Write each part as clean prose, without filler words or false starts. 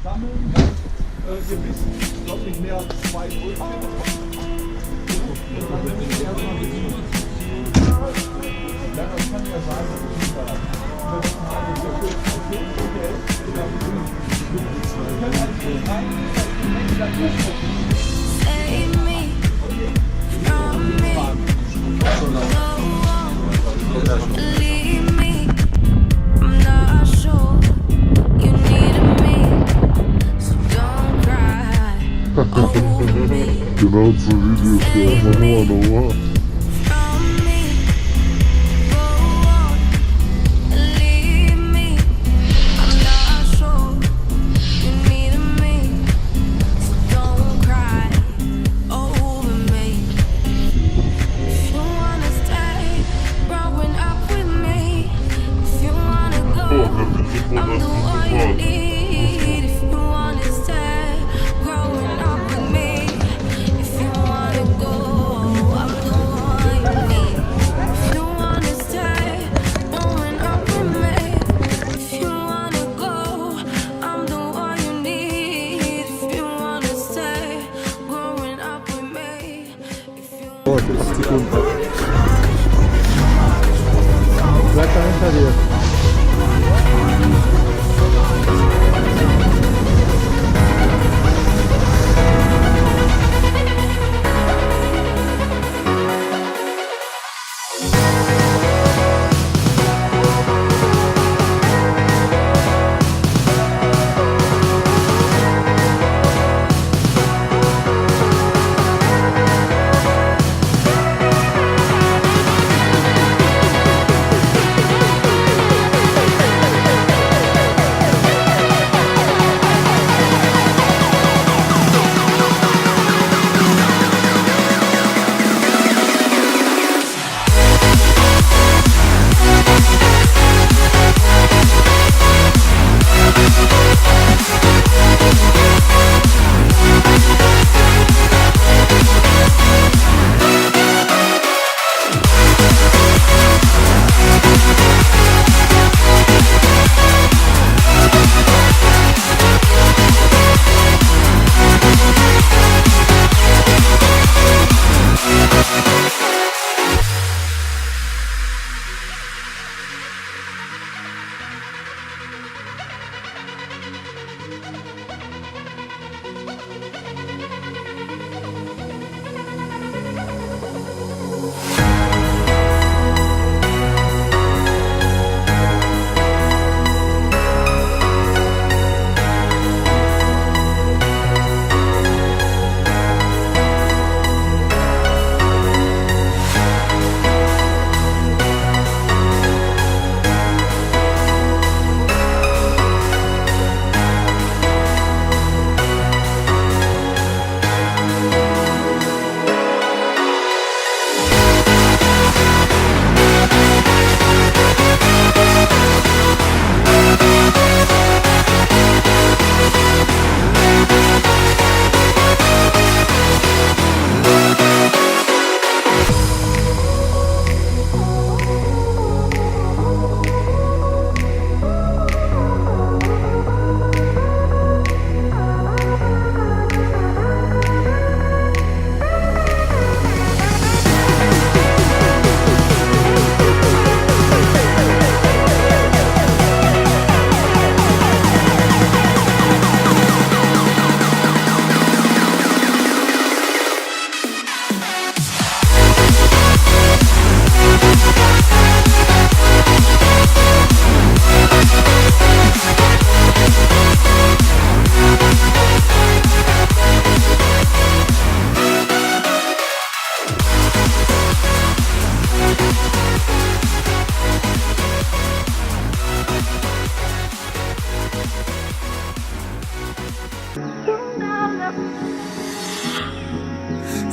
sammeln. Gewiss, ich glaube nicht mehr als 2 Brötchen. Und dann nehme ich erstmal die ja, das kann ja sein, dass ich nicht da Save me from me. Leave me. I'm not sure you needed me, so don't cry over me. Genau zur Videos, ja, nochmal. I'm the one you need if you wanna stay growing up with me. If you wanna go, I'm the one you need. If you wanna stay growing up with me. If you wanna go, I'm the one you need. If you wanna stay growing up with me. Oh, das ist Sekunde. Bleib da hinter dir.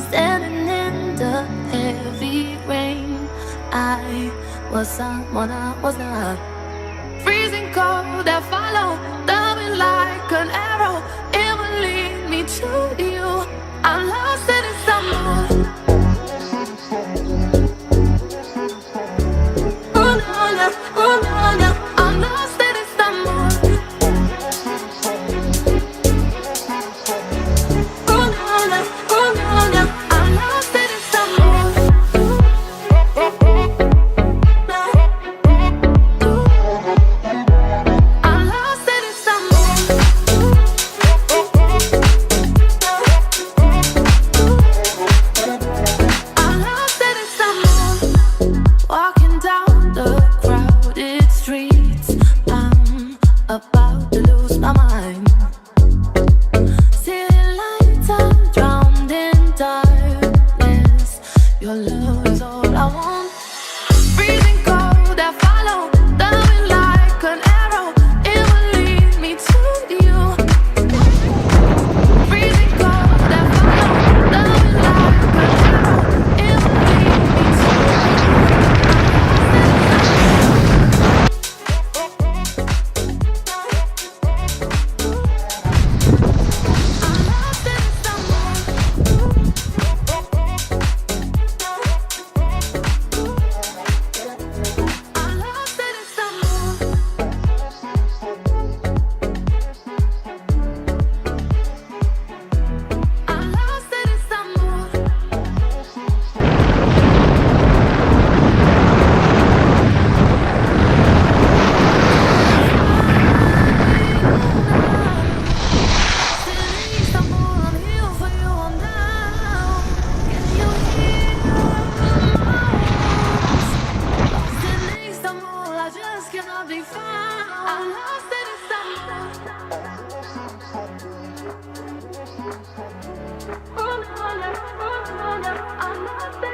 Standing in the heavy rain, I was someone I was not. Freezing cold, I follow, diving like an arrow. It will lead me to you. I'm lost in the summer. Oh no, no, oh no, no. I'm lost in the summer. gonna be fine. I'm lost in the sun. I'm lost in